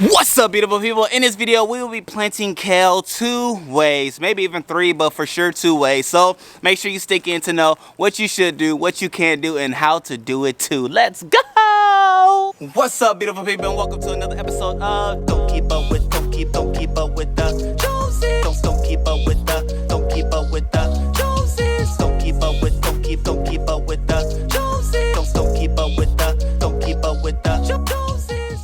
What's up, beautiful people? In this video we will be planting kale 2 ways, maybe even 3, but for sure 2 ways. So make sure you stick in to know what you should do, what you can't do, and how to do it too. Let's go! What's up, beautiful people, and welcome to another episode of Don't Keep Up With the Joneses. Don't keep up with the Joneses. Don't keep up with the Joneses. Don't keep up with the Joneses. Don't keep up with the Joneses.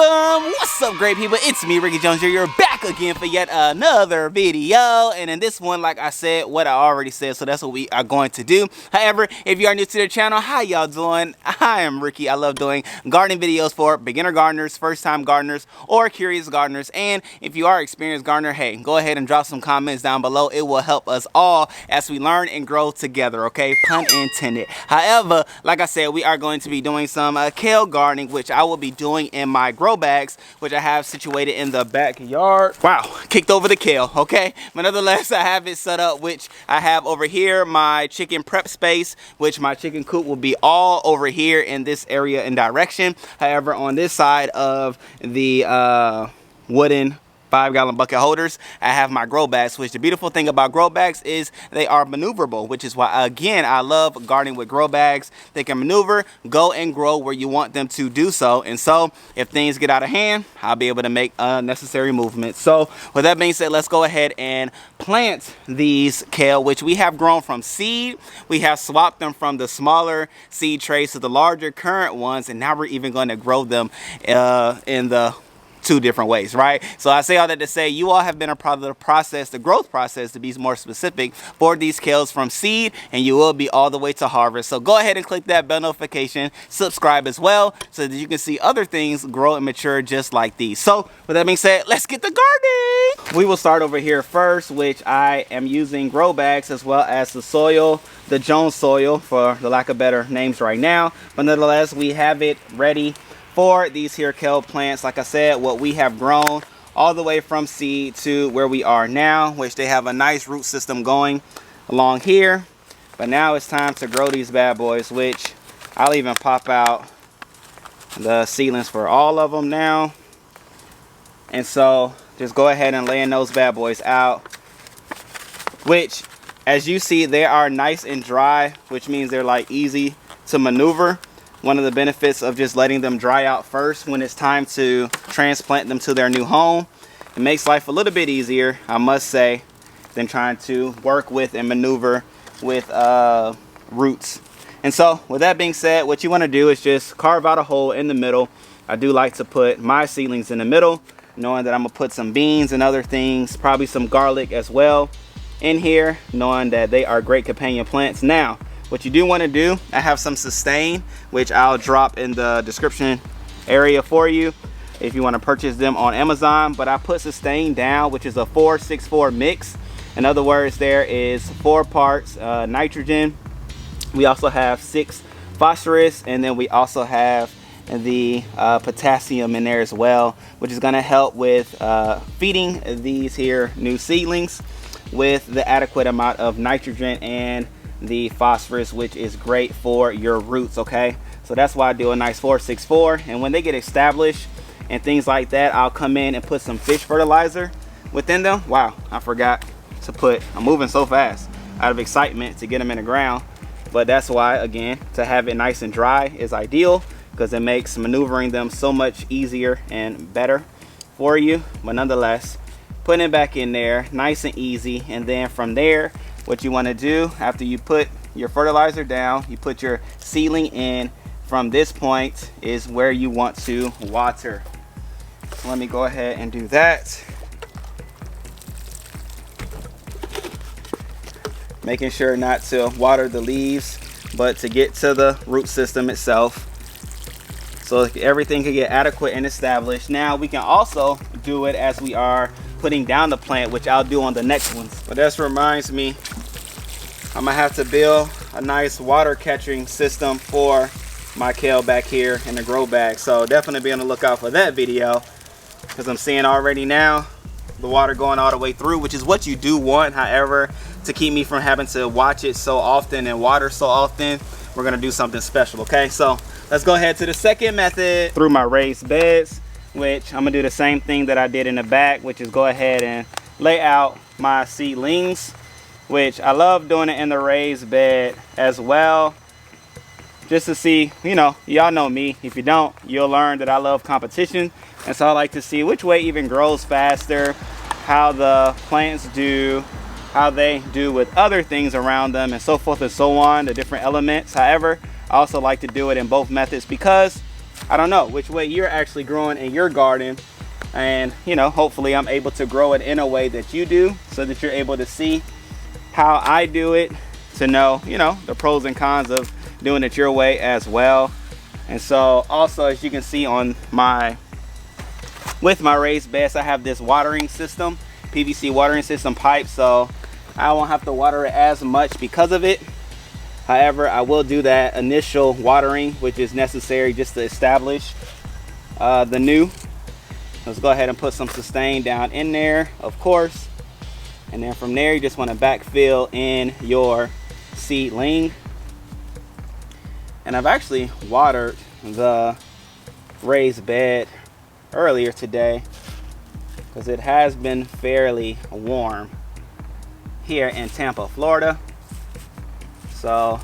What's up, great people? It's me, Ricky Jones here. You're back again for yet another video. And in this one, like I said, what I already said, so that's what we are going to do. However, if you are new to the channel, how y'all doing? I am Ricky. I love doing gardening videos for beginner gardeners, first-time gardeners, or curious gardeners. And if you are experienced gardener, hey, go ahead and drop some comments down below. It will help us all as we learn and grow together, okay? Pun intended. However, like I said, we are going to be doing some kale gardening, which I will be doing in my grow bags, which I have situated in the backyard. Wow, kicked over the kale, okay? But nonetheless, I have it set up, which I have over here my chicken prep space, which my chicken coop will be all over here in this area and direction. However, on this side of the wooden 5-gallon bucket holders, I have my grow bags, which the beautiful thing about grow bags is they are maneuverable, which is why, again, I love gardening with grow bags. They can maneuver, go and grow where you want them to do so. And so if things get out of hand, I'll be able to make unnecessary movements. So with that being said, let's go ahead and plant these kale, which we have grown from seed. We have swapped them from the smaller seed trays to the larger current ones, and now we're even going to grow them in the 2 different ways, right? So I say all that to say you all have been a part of the process, the growth process, to be more specific, for these kales from seed, and you will be all the way to harvest. So go ahead and click that bell notification, subscribe as well, so that you can see other things grow and mature just like these. So with that being said, let's get the gardening. We will start over here first, which I am using grow bags as well as the soil, the Jones soil, for the lack of better names right now. But nonetheless, we have it ready for these here kale plants. Like I said, what we have grown all the way from seed to where we are now, which they have a nice root system going along here. But now it's time to grow these bad boys, which I'll even pop out the seedlings for all of them now. And so just go ahead and laying those bad boys out, which as you see, they are nice and dry, which means they're like easy to maneuver. One of the benefits of just letting them dry out first when it's time to transplant them to their new home, it makes life a little bit easier, I must say, than trying to work with and maneuver with roots. And so with that being said, what you want to do is just carve out a hole in the middle. I do like to put my seedlings in the middle, knowing that I'm gonna put some beans and other things, probably some garlic as well in here, knowing that they are great companion plants. Now what you do want to do, I have some sustain, which I'll drop in the description area for you if you want to purchase them on Amazon. But I put sustain down, which is a 4-6-4 mix. In other words, there is 4 parts nitrogen. We also have 6 phosphorus, and then we also have the potassium in there as well, which is going to help with feeding these here new seedlings with the adequate amount of nitrogen and the phosphorus, which is great for your roots. Okay, so that's why I do a nice 4-6-4, and when they get established and things like that, I'll come in and put some fish fertilizer within them. Wow, I forgot to put, I'm moving so fast out of excitement to get them in the ground. But that's why, again, to have it nice and dry is ideal, because it makes maneuvering them so much easier and better for you. But nonetheless, putting it back in there nice and easy. And then from there, what you want to do after you put your fertilizer down, you put your seedling in. From this point is where you want to water. So let me go ahead and do that, making sure not to water the leaves, but to get to the root system itself, so everything can get adequate and established. Now we can also do it as we are putting down the plant, which I'll do on the next ones. But this reminds me, I'm gonna have to build a nice water catching system for my kale back here in the grow bag. So definitely be on the lookout for that video, because I'm seeing already now the water going all the way through, which is what you do want. However, to keep me from having to watch it so often and water so often, we're gonna do something special. Okay, so let's go ahead to the second method through my raised beds, which I'm gonna do the same thing that I did in the back, which is go ahead and lay out my seedlings, which I love doing it in the raised bed as well, just to see, you know, y'all know me. If you don't, you'll learn that I love competition, and so I like to see which way even grows faster, how the plants do, how they do with other things around them, and so forth and so on, the different elements. However, I also like to do it in both methods because I don't know which way you're actually growing in your garden, and you know, hopefully I'm able to grow it in a way that you do, so that you're able to see how I do it, to know, you know, the pros and cons of doing it your way as well. And so also, as you can see on with my raised beds, I have this watering system, PVC watering system pipe, so I won't have to water it as much because of it. However, I will do that initial watering, which is necessary just to establish the new. Let's go ahead and put some sustain down in there, of course. And then from there, you just want to backfill in your seedling. And I've actually watered the raised bed earlier today because it has been fairly warm here in Tampa, Florida. So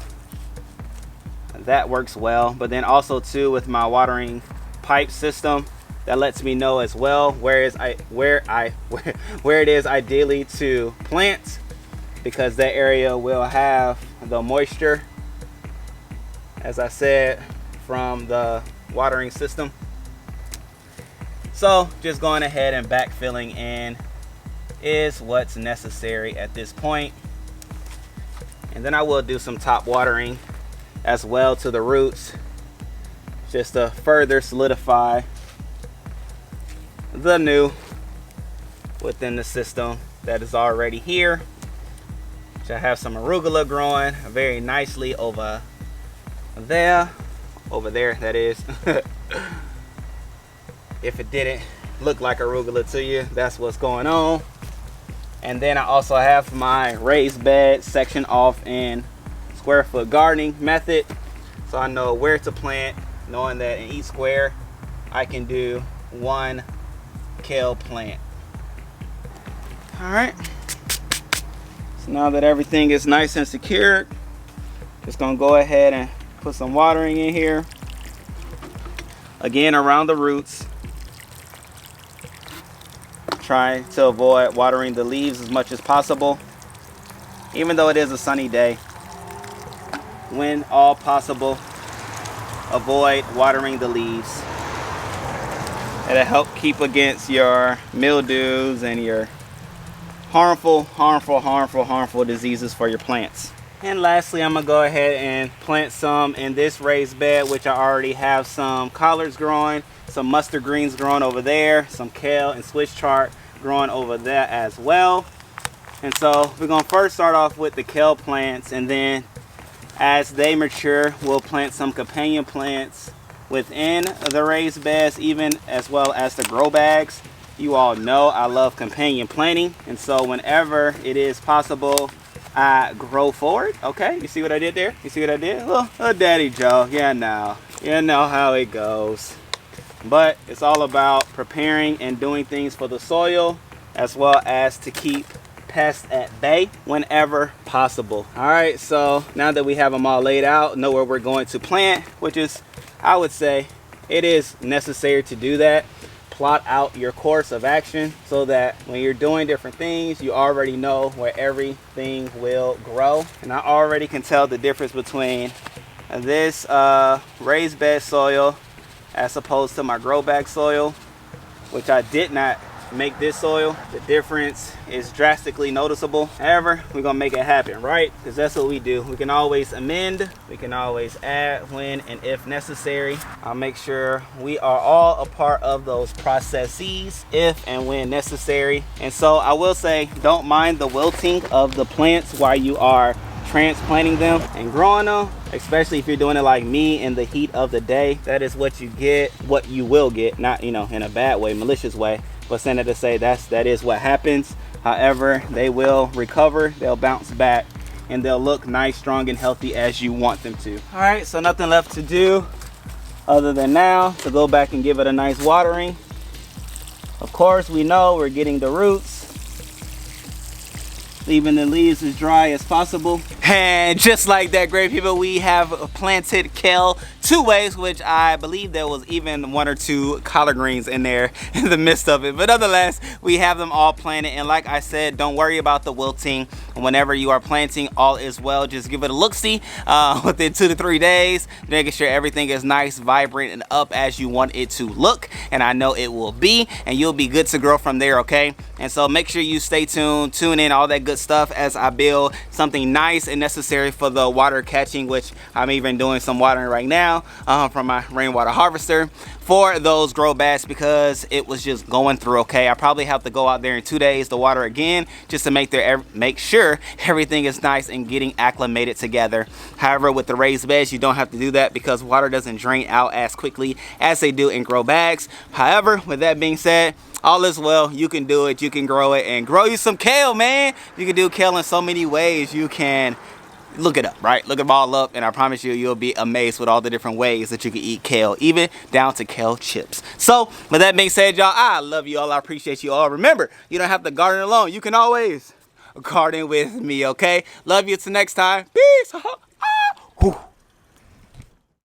that works well. But then also too, with my watering pipe system, that lets me know as well where it is ideally to plant, because that area will have the moisture, as I said, from the watering system. So just going ahead and backfilling in is what's necessary at this point. And then I will do some top watering as well to the roots, just to further solidify the new within the system that is already here. Which I have some arugula growing very nicely over there, that is. If it didn't look like arugula to you, that's what's going on. And then I also have my raised bed section off in square foot gardening method, so I know where to plant, knowing that in each square I can do one kale plant. All right, so now that everything is nice and secured, just gonna go ahead and put some watering in here, again around the roots. Try to avoid watering the leaves as much as possible, even though it is a sunny day. When all possible, avoid watering the leaves. It'll help keep against your mildews and your harmful diseases for your plants. And lastly, I'm gonna go ahead and plant some in this raised bed, which I already have some collards growing, some mustard greens growing over there, some kale and Swiss chard growing over there as well. And so we're gonna first start off with the kale plants, and then as they mature, we'll plant some companion plants within the raised beds, even as well as the grow bags. You all know I love companion planting, and so whenever it is possible, I grow forward. Okay, you see what I did there? You see what I did? Little Daddy Joe. Yeah, now you know how it goes. But it's all about preparing and doing things for the soil, as well as to keep pests at bay whenever possible. All right, so now that we have them all laid out, know where we're going to plant, which is, I would say, it is necessary to do that. Plot out your course of action so that when you're doing different things, you already know where everything will grow. And I already can tell the difference between this raised bed soil as opposed to my grow bag soil, which I did not make this soil. The difference is drastically noticeable. However, we're gonna make it happen, right? Because that's what we do. We can always amend, we can always add when and if necessary. I'll make sure we are all a part of those processes if and when necessary. And so I will say, don't mind the wilting of the plants while you are transplanting them and growing them, especially if you're doing it like me in the heat of the day. That is what you get, what you will get, not, you know, in a bad way, malicious way, but saying to say that is what happens. However, they will recover, they'll bounce back, and they'll look nice, strong, and healthy as you want them to. All right, so nothing left to do other than now to go back and give it a nice watering. Of course, we know we're getting the roots, leaving the leaves as dry as possible. And just like that, great people, we have planted kale 2 ways, which I believe there was even 1 or 2 collard greens in there in the midst of it. But nonetheless, we have them all planted. And like I said, don't worry about the wilting. Whenever you are planting, all is well. Just give it a look-see within 2 to 3 days, making sure everything is nice, vibrant, and up as you want it to look. And I know it will be, and you'll be good to grow from there, okay? And so make sure you stay tuned, tune in, all that good stuff as I build something nice and necessary for the water catching, which I'm even doing some watering right now from my rainwater harvester for those grow bags, because it was just going through, okay? I probably have to go out there in 2 days to water again, just to make sure everything is nice and getting acclimated together. However, with the raised beds, you don't have to do that because water doesn't drain out as quickly as they do in grow bags. However, with that being said, all is well. You can do it, you can grow it, and grow you some kale, man. You can do kale in so many ways. You can look it up, right? Look it all up, and I promise you, you'll be amazed with all the different ways that you can eat kale, even down to kale chips. So with that being said, y'all, I love you all. I appreciate you all. Remember, you don't have to garden alone. You can always garden with me, okay? Love you till next time. Peace.